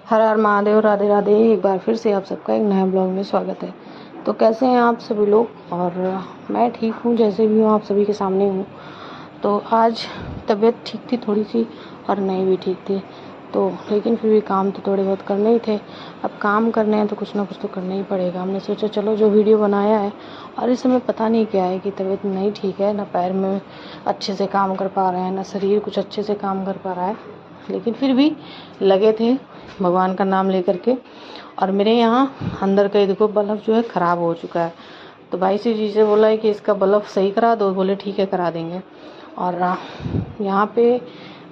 हर हर महादेव, राधे राधे। एक बार फिर से आप सबका एक नया ब्लॉग में स्वागत है। तो कैसे हैं आप सभी लोग? और मैं ठीक हूँ, जैसे भी हूँ आप सभी के सामने हूँ। तो आज तबीयत ठीक थी थोड़ी सी और नहीं भी ठीक थी, तो लेकिन फिर भी काम तो थोड़े बहुत करने ही थे। अब काम करने हैं तो कुछ ना कुछ तो करना ही पड़ेगा। हमने सोचा चलो जो वीडियो बनाया है, और इस समय पता नहीं क्या है कि तबीयत नहीं ठीक है, ना पैर में अच्छे से काम कर पा रहे हैं, ना शरीर कुछ अच्छे से काम कर पा रहा है, लेकिन फिर भी लगे थे भगवान का नाम लेकर के। और मेरे यहाँ अंदर का देखो बल्ब जो है ख़राब हो चुका है। तो भाई से जी से बोला है कि इसका बल्ब सही करा दो। बोले ठीक है करा देंगे। और यहाँ पे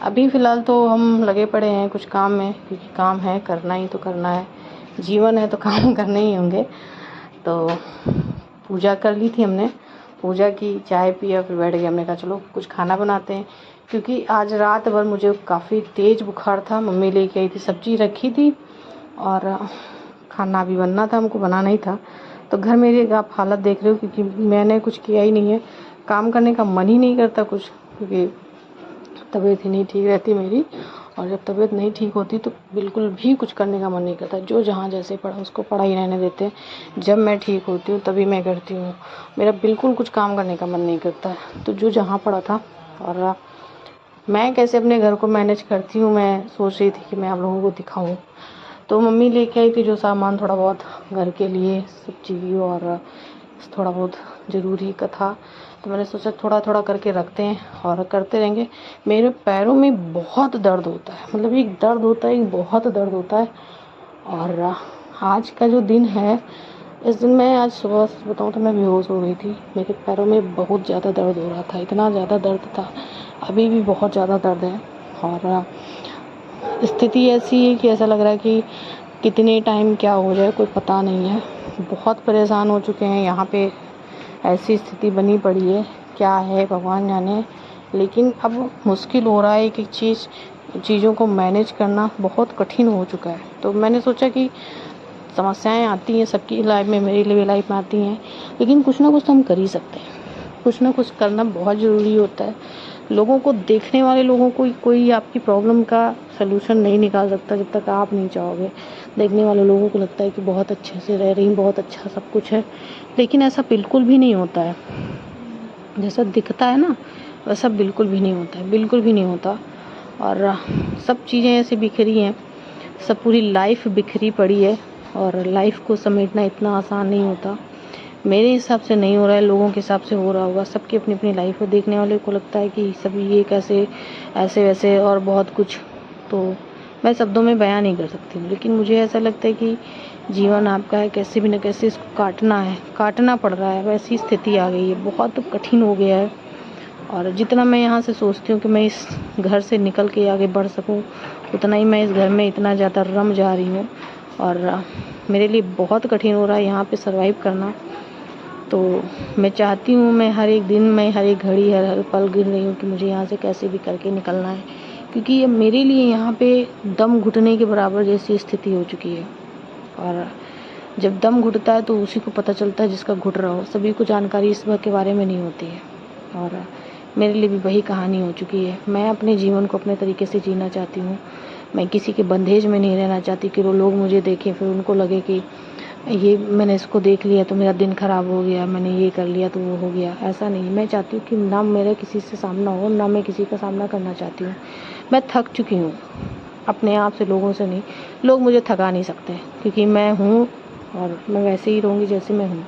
अभी फ़िलहाल तो हम लगे पड़े हैं कुछ काम में, क्योंकि काम है, करना ही तो करना है, जीवन है तो काम करने ही होंगे। तो पूजा कर ली थी हमने, पूजा की, चाय पिया, फिर बैठ गए। हमने कहा चलो कुछ खाना बनाते हैं, क्योंकि आज रात भर मुझे काफ़ी तेज़ बुखार था। मम्मी लेके आई थी, सब्जी रखी थी और खाना भी बनना था, हमको बनाना ही था। तो घर मेरी आप हालत देख रहे हो, क्योंकि मैंने कुछ किया ही नहीं है, काम करने का मन ही नहीं करता कुछ, क्योंकि तबीयत ही नहीं ठीक रहती मेरी। और जब तबीयत नहीं ठीक होती तो बिल्कुल भी कुछ करने का मन नहीं करता। जो जहाँ जैसे पड़ा उसको पड़ा ही रहने देते हैं। जब मैं ठीक होती हूँ तभी मैं करती हूँ, मेरा बिल्कुल कुछ काम करने का मन नहीं करता है। तो जो जहाँ पड़ा था, और मैं कैसे अपने घर को मैनेज करती हूँ, मैं सोच रही थी कि मैं आप लोगों को दिखाऊँ। तो मम्मी लेके आई थी जो सामान थोड़ा बहुत घर के लिए, सब्जी और थोड़ा बहुत ज़रूरी का था। तो मैंने सोचा थोड़ा थोड़ा करके रखते हैं और करते रहेंगे। मेरे पैरों में बहुत दर्द होता है, मतलब एक दर्द होता है, एक बहुत दर्द होता है। और आज का जो दिन है, इस दिन मैं आज सुबह बताऊँ तो मैं बेहोश हो गई थी। मेरे पैरों में बहुत ज़्यादा दर्द हो रहा था, इतना ज़्यादा दर्द था, अभी भी बहुत ज़्यादा दर्द है। और स्थिति ऐसी है कि ऐसा लग रहा है कि कितने टाइम क्या हो जाए कोई पता नहीं है। बहुत परेशान हो चुके हैं, यहाँ पे ऐसी स्थिति बनी पड़ी है, क्या है भगवान जाने। लेकिन अब मुश्किल हो रहा है, एक एक चीज़ों को मैनेज करना बहुत कठिन हो चुका है। तो मैंने सोचा कि समस्याएं आती हैं सबकी लाइफ में, मेरी भी लाइफ में आती हैं, लेकिन कुछ ना कुछ तो हम कर ही सकते हैं। कुछ ना कुछ करना बहुत ज़रूरी होता है। लोगों को, देखने वाले लोगों को कोई आपकी प्रॉब्लम का सलूशन नहीं निकाल सकता जब तक आप नहीं चाहोगे। देखने वाले लोगों को लगता है कि बहुत अच्छे से रह रही, बहुत अच्छा सब कुछ है, लेकिन ऐसा बिल्कुल भी नहीं होता है। जैसा दिखता है ना, वैसा बिल्कुल भी नहीं होता है, बिल्कुल भी नहीं होता। और सब चीज़ें ऐसे बिखरी हैं, सब पूरी लाइफ बिखरी पड़ी है। और लाइफ को समेटना इतना आसान नहीं होता। मेरे हिसाब से नहीं हो रहा है, लोगों के हिसाब से हो रहा होगा। सबकी अपनी अपनी लाइफ है, देखने वाले को लगता है कि सब ये कैसे, ऐसे वैसे और बहुत कुछ। तो मैं शब्दों में बयां नहीं कर सकती हूँ, लेकिन मुझे ऐसा लगता है कि जीवन आपका है, कैसे भी न कैसे इसको काटना है, काटना पड़ रहा है। वैसी स्थिति आ गई है, बहुत कठिन हो गया है। और जितना मैं यहाँ से सोचती हूँ कि मैं इस घर से निकल के आगे बढ़ सकूँ, उतना ही मैं इस घर में इतना ज़्यादा रम जा रही हूँ। और मेरे लिए बहुत कठिन हो रहा है यहाँ पे सर्वाइव करना। तो मैं चाहती हूँ, मैं हर एक दिन, मैं हर एक घड़ी, हर पल गिन रही हूँ कि मुझे यहाँ से कैसे भी करके निकलना है, क्योंकि अब मेरे लिए यहाँ पे दम घुटने के बराबर जैसी स्थिति हो चुकी है। और जब दम घुटता है तो उसी को पता चलता है जिसका घुट रहा हो, सभी को जानकारी इस बात के बारे में नहीं होती है। और मेरे लिए भी वही कहानी हो चुकी है। मैं अपने जीवन को अपने तरीके से जीना चाहती हूँ। मैं किसी के बंधेज में नहीं रहना चाहती कि वो लोग मुझे देखें फिर उनको लगे कि ये मैंने इसको देख लिया तो मेरा दिन ख़राब हो गया, मैंने ये कर लिया तो वो हो गया। ऐसा नहीं, मैं चाहती हूँ कि ना मेरा किसी से सामना हो, ना मैं किसी का सामना करना चाहती हूँ। मैं थक चुकी हूँ अपने आप से, लोगों से नहीं। लोग मुझे थका नहीं सकते, क्योंकि मैं हूँ और मैं वैसे ही रहूँगी जैसे मैं हूँ।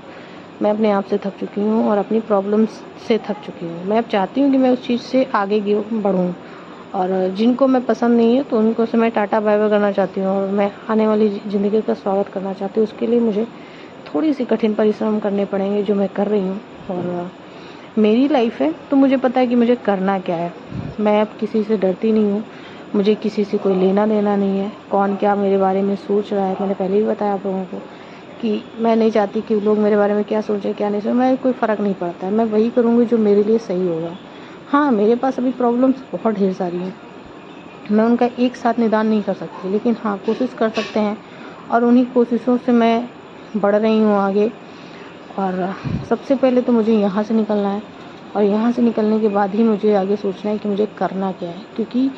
मैं अपने आप से थक चुकी हूँ और अपनी प्रॉब्लम्स से थक चुकी हूँ। मैं अब चाहती हूँ कि मैं उस चीज़ से आगे बढ़ूँ। और जिनको मैं पसंद नहीं है तो उनको से मैं टाटा बाय बाय करना चाहती हूँ, और मैं आने वाली ज़िंदगी का स्वागत करना चाहती हूँ। उसके लिए मुझे थोड़ी सी कठिन परिश्रम करने पड़ेंगे, जो मैं कर रही हूँ। और मेरी लाइफ है तो मुझे पता है कि मुझे करना क्या है। मैं अब किसी से डरती नहीं हूँ, मुझे किसी से कोई लेना देना नहीं है। कौन क्या मेरे बारे में सोच रहा है, मैंने पहले भी बताया आप लोगों को कि मैं नहीं चाहती कि लोग मेरे बारे में क्या सोचें क्या नहीं सोचें। मैं कोई फ़र्क नहीं पड़ता है, मैं वही करूँगी जो मेरे लिए सही होगा। हाँ, मेरे पास अभी प्रॉब्लम्स बहुत ढेर सारी हैं, मैं उनका एक साथ निदान नहीं कर सकती, लेकिन हाँ कोशिश कर सकते हैं। और उन्हीं कोशिशों से मैं बढ़ रही हूँ आगे। और सबसे पहले तो मुझे यहाँ से निकलना है, और यहाँ से निकलने के बाद ही मुझे आगे सोचना है कि मुझे करना क्या है। क्योंकि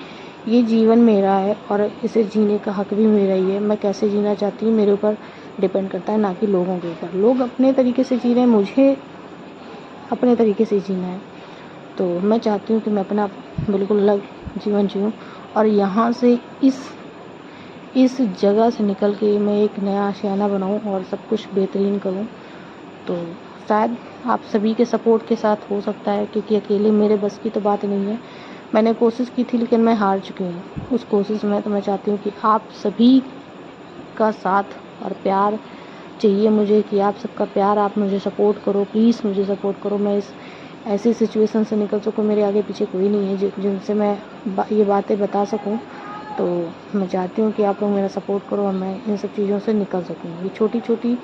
ये जीवन मेरा है और इसे जीने का हक भी मेरा ही है। मैं कैसे जीना चाहती हूँ मेरे ऊपर डिपेंड करता है, ना कि लोगों के ऊपर। लोग अपने तरीके से जी रहे हैं, मुझे अपने तरीके से जीना है। तो मैं चाहती हूँ कि मैं अपना बिल्कुल अलग जीवन जीऊँ और यहाँ से इस जगह से निकल के मैं एक नया आशियाना बनाऊँ और सब कुछ बेहतरीन करूँ। तो शायद आप सभी के सपोर्ट के साथ हो सकता है, क्योंकि अकेले मेरे बस की तो बात नहीं है। मैंने कोशिश की थी लेकिन मैं हार चुकी हूँ उस कोशिश में। तो मैं चाहती हूँ कि आप सभी का साथ और प्यार चाहिए मुझे, कि आप सबका प्यार, आप मुझे सपोर्ट करो, प्लीज़ मुझे सपोर्ट करो। मैं इस ऐसी सिचुएशन से निकल सकूँ। मेरे आगे पीछे कोई नहीं है जिनसे मैं ये बातें बता सकूँ। तो मैं चाहती हूँ कि आप लोग मेरा सपोर्ट करो और मैं इन सब चीज़ों से निकल सकूँ। ये छोटी-छोटी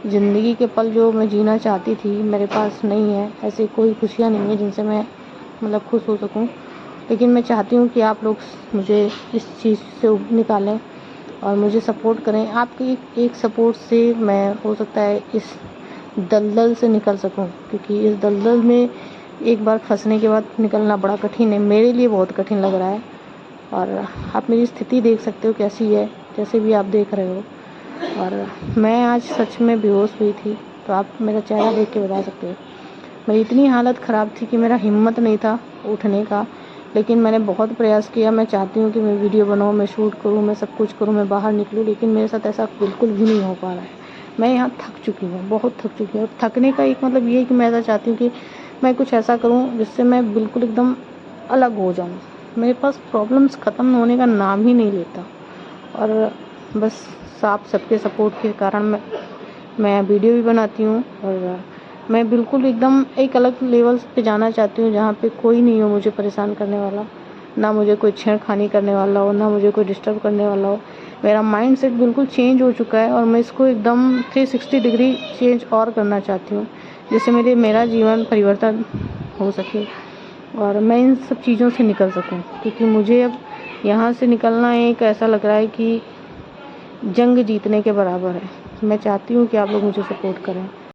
ज़िंदगी के पल जो मैं जीना चाहती थी, मेरे पास नहीं है। ऐसी कोई खुशियाँ नहीं है जिनसे मैं मतलब खुश हो सकूँ। लेकिन मैं चाहती हूँ कि आप लोग मुझे इस चीज़ से निकालें और मुझे सपोर्ट करें। आपके एक सपोर्ट से मैं हो सकता है इस दलदल से निकल सकूँ, क्योंकि इस दलदल में एक बार फँसने के बाद निकलना बड़ा कठिन है। मेरे लिए बहुत कठिन लग रहा है और आप मेरी स्थिति देख सकते हो कैसी है, जैसे भी आप देख रहे हो। और मैं आज सच में बेहोश हुई थी, तो आप मेरा चेहरा देख के बता सकते हो। मेरी इतनी हालत ख़राब थी कि मेरा हिम्मत नहीं था उठने का, लेकिन मैंने बहुत प्रयास किया। मैं चाहती हूँ कि मैं वीडियो बनाऊँ, मैं शूट करूँ, मैं सब कुछ करूँ, मैं बाहर निकलूँ, लेकिन मेरे साथ ऐसा बिल्कुल भी नहीं हो पा रहा है। मैं यहाँ थक चुकी हूँ, बहुत थक चुकी हूँ। और थकने का एक मतलब ये है कि मैं ऐसा चाहती हूँ कि मैं कुछ ऐसा करूँ जिससे मैं बिल्कुल एकदम अलग हो जाऊँ। मेरे पास प्रॉब्लम्स ख़त्म होने का नाम ही नहीं लेता और बस आप सबके सपोर्ट के कारण मैं वीडियो भी बनाती हूँ और मैं बिल्कुल एकदम एक अलग लेवल पे जाना चाहती हूँ, जहाँ पे कोई नहीं हो मुझे परेशान करने वाला, ना मुझे कोई छेड़खानी करने वाला हो, ना मुझे कोई डिस्टर्ब करने वाला हो। मेरा माइंडसेट बिल्कुल चेंज हो चुका है और मैं इसको एकदम 360 डिग्री चेंज और करना चाहती हूँ, जिससे मेरा जीवन परिवर्तन हो सके और मैं इन सब चीज़ों से निकल सकूँ। क्योंकि मुझे अब यहाँ से निकलना एक ऐसा लग रहा है कि जंग जीतने के बराबर है। मैं चाहती हूँ कि आप लोग मुझे सपोर्ट करें।